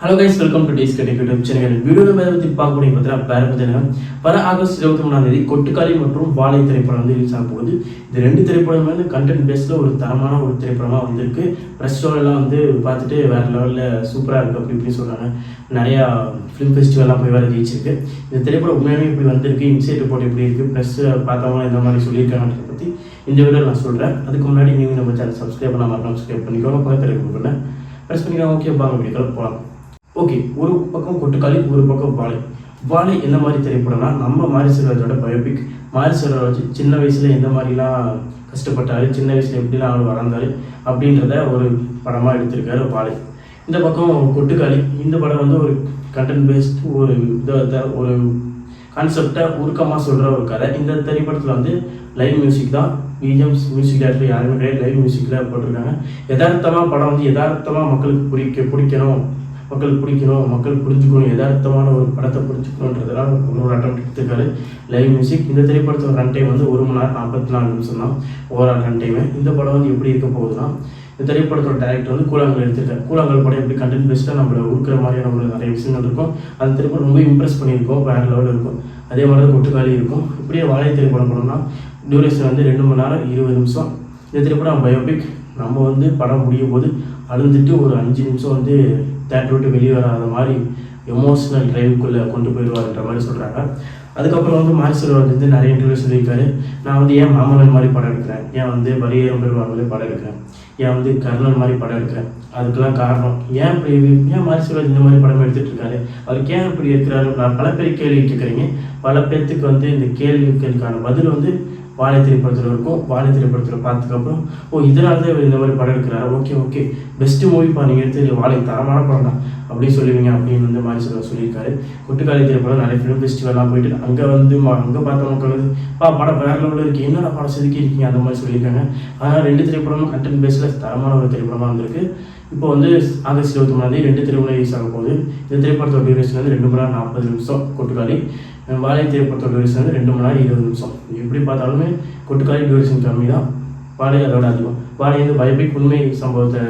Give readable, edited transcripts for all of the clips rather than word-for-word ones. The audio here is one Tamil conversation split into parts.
Hello guys, welcome two days get YouTube channel. வீடியோவில் பற்றி பார்க்கக்கூடிய பார்த்தீங்கன்னா வேறு பார்த்தீங்கன்னா வர ஆகஸ்ட் 23 கொட்டுக்காளி மற்றும் வாழை திரைப்படம் வந்து ரிலீஸ் ஆக போகுது. இது ரெண்டு திரைப்படமே வந்து கண்டென்ட் பேஸில் ஒரு தரமான ஒரு திரைப்படமாக வந்திருக்கு. ப்ரெஸ் ஷோலாம் வந்து பார்த்துட்டு வேறு லெவலில் சூப்பராக இருக்குது அப்படி இப்படின்னு சொல்கிறாங்க. நிறையா ஃபிலிம் ஃபெஸ்டிவல்லாம் போய் வேறு ஜெயிச்சிருக்கு. இந்த திரைப்படம் உண்மையாகவே இப்படி வந்திருக்கு, இன்சைட் ரிப்போர்ட் எப்படி இருக்குது, ப்ரெஸ் பார்த்தவங்க இந்த மாதிரி சொல்லியிருக்காங்கன்றத பற்றி இந்த வீடியோவில் நான் சொல்கிறேன். அதுக்கு முன்னாடி நீங்கள் நம்ம சேனல் சப்ஸ்கிரைப் பண்ணாமல் சப்ஸ்கிரைப் பண்ணிக்கோங்க, பக்கத்தில் பண்ணேன் ப்ரெஸ் பண்ணிக்கோங்க. ஓகே, வாங்க வீடியோக்களை போகலாம். ஓகே, ஒரு பக்கம் கொட்டுக்காளி, ஒரு பக்கம் வாழை. வாழை என்ன மாதிரி திரைப்படம்னா, நம்ம மாரி செல்வராஜோட பயோபிக். மாரி செல்வராஜ் சின்ன வயசில் எந்த மாதிரிலாம் கஷ்டப்பட்டாரு, சின்ன வயசில் எப்படிலாம் அவர் வளர்ந்தாரு அப்படின்றத ஒரு படமாக எடுத்திருக்காரு வாழை. இந்த பக்கம் கொட்டுக்காளி. இந்த படம் வந்து ஒரு கண்டென்ட் பேஸ்ட் ஒரு ஒரு கான்செப்டை உருக்கமாக சொல்கிற ஒரு கதை. இந்த திரைப்படத்தில் வந்து லைவ் மியூசிக் தான், பிஜிஎம்ஸ் மியூசிக் டேரக்டர் யாருமே கிடையாது, லைவ் மியூசிக்கில் போட்டிருக்காங்க. யதார்த்தமாக படம் வந்து யதார்த்தமாக மக்களுக்கு பிடிக்கணும், மக்கள் புரிஞ்சுக்கணும், யதார்த்தமான ஒரு படத்தை புரிஞ்சுக்கணுன்றதுலாம் ஒரு அட்டம் எடுத்துக்காரு லைவ் மியூசிக். இந்த திரைப்படத்தோட ரன் டைம் வந்து 1 மணி நேரம் 44 நிமிஷம் தான் ஓவரால் ரன் டைமு. இந்த படம் வந்து எப்படி இருக்க போகுதுன்னா, இந்த திரைப்படத்தோட டேரக்டர் வந்து கூழாங்கல் எடுத்திருக்காரு. கூழாங்கல் படம் எப்படி கண்டென்ட் பேஸ்டாக நம்மளை உருக்கிற மாதிரியான ஒரு நிறைய விஷயங்கள் இருக்கும். அந்த திரைப்படம் ரொம்ப இம்ப்ரெஸ் பண்ணியிருக்கோம், வேறு லெவலில் இருக்கும். அதே மாதிரி தான் கொட்டுக்காளி இருக்கும். இப்படியே வாழை திரைப்படம் பண்ணோம்னா டியூரேஷன் வந்து 2 மணி நேரம் 20 நிமிஷம். இந்த திரைப்படம் பயோபிக். நம்ம வந்து படம் முடியும் போது அழுந்துட்டு ஒரு 5 நிமிஷம் வந்து தேட்டர் விட்டு வெளியே வராத மாதிரி எமோஷ்னல் ட்ரைவுக்குள்ளே கொண்டு போயிடுவார்ன்ற மாதிரி சொல்கிறாங்க. அதுக்கப்புறம் வந்து மாரி செல்வராஜ் வந்து நிறைய இன்டர்வியூ சொல்லியிருக்காரு. நான் வந்து ஏன் மாமல்லன் மாதிரி படம் எடுக்கிறேன், ஏன் வந்து பரியேறும் பெருவாங்களே படம் எடுக்கிறேன், ஏன் வந்து கர்ணன் மாதிரி படம் எடுக்கிறேன், அதுக்கெல்லாம் காரணம் ஏன் மாரி செல்வராஜ் இந்த மாதிரி படம் எடுத்துகிட்டு இருக்காரு, அவருக்கு ஏன் இப்படி இருக்கிறாரு. நான் பல பேர் கேள்வி கேட்குறீங்க. பல பேர்த்துக்கு வந்து இந்த கேள்விகளுக்கான பதில் வந்து வாழை திரைப்படத்தில் இருக்கும். வாழை திரைப்படத்தில் பார்த்ததுக்கப்புறம் இதனால தான் இவர் இந்த மாதிரி படம் எடுக்கிறாரு, ஓகே பெஸ்ட்டு மூவிப்பா நீங்கள் எடுத்து வாழை தரமான படம் தான் அப்படின்னு சொல்லுவீங்க அப்படின்னு வந்து மாரி செல்வராஜ் சொல்லியிருக்காரு. கொட்டுக்காளி திரைப்படம் நிறைய ஃபிலிம் ஃபெஸ்டிவல்லாம் போயிட்டு அங்கே வந்து அங்கே பார்த்த மக்கள் வந்து படம் வேறு லெவலில் இருக்குது, என்னடா படம் செதுக்கி இருக்கீங்க அந்த மாதிரி சொல்லியிருக்காங்க. அதனால் 2 திரைப்படமும் கண்டென்ட் பேஸில் தரமான ஒரு திரைப்படமாக வந்திருக்கு. இப்போ வந்து ஆகஸ்ட் 23 2 திரைப்படம் ரிலீஸ் ஆக போகுது. இந்த திரைப்படத்தோட டியூரேஷன் வந்து 2 மணி நேரம் 40 நிமிஷம் கொட்டுக்காளி. வாழை திரைப்படத்தோட டியூரேஷன் வந்து 2 மணி நேரம் 20 நிமிஷம். எப்படி பார்த்தாலுமே கொட்டுக்காளி டியூரேஷன் கம்மி தான், வாழை அதோட அதிகம். வாழை வந்து பயோபிக் உண்மை சம்பவத்தை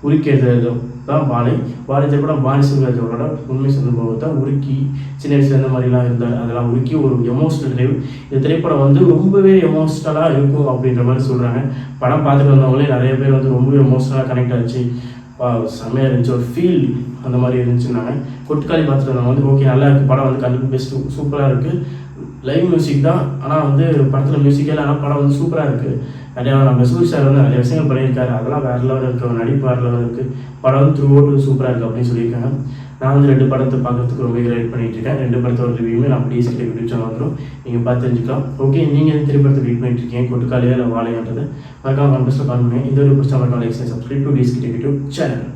உருக்கிறது தான் வாழை. வாழை திரைப்படம் மாரி செல்வராஜோட உண்மை சம்பவத்தை உருக்கி சின்ன வயசுல இந்த மாதிரிலாம் இருந்தார், அதெல்லாம் உருக்கி ஒரு எமோஷ்னல் ட்ரைவ். இந்த திரைப்படம் வந்து ரொம்பவே எமோஷ்னலாக இருக்கும் அப்படின்ற மாதிரி சொல்கிறாங்க. படம் பார்த்துட்டு வந்தவங்களே நிறைய பேர் வந்து ரொம்பவே எமோஷ்னலாக கனெக்ட் ஆச்சு, செம்மையாக இருந்துச்சு, ஒரு ஃபீல் அந்த மாதிரி இருந்துச்சுன்னாங்க. கொட்டுக்காளி பார்த்துட்டு வந்தவங்க வந்து ஓகே நல்லா இருக்குது, படம் வந்து கண்டிப்பாக பெஸ்ட்டு சூப்பராக இருக்குது. லைவ் மியூசிக் தான், ஆனால் வந்து படத்தில் மியூசிக்கே இல்லை, ஆனால் படம் வந்து சூப்பராக இருக்குது. நிறையா நம்ம சூரி சார் வந்து நிறைய விஷயங்கள் பண்ணியிருக்காரு, அதெல்லாம் வேறு லெவலில் இருக்குது, நடிப்பு வேறு லெவலில் இருக்குது, படம் வந்து த்ரூ அவுட் சூப்பராக இருக்குது அப்படின்னு சொல்லியிருக்காங்க. நான் வந்து 2 படத்தை பார்க்குறதுக்கு ரொம்ப வெயிட் பண்ணிட்டு இருக்கேன். 2 படத்தோட ரிவ்யூமே நம்ம டேஸ் கெட் யூடியூப் சேனல் வந்துடும், நீங்கள் பார்த்து தெரிஞ்சுக்கலாம். ஓகே, நீங்கள் எந்த திரைப்படத்தை வெயிட் பண்ணிட்டு இருக்கீங்க, கொட்டுக்காளியா இல்லை வாழையான்றது மறக்காம கமெண்ட்ஸில் கால் பண்ணுங்க. இந்த ஒரு பிடிச்ச மறக்காம like subscribe two days get YouTube channel.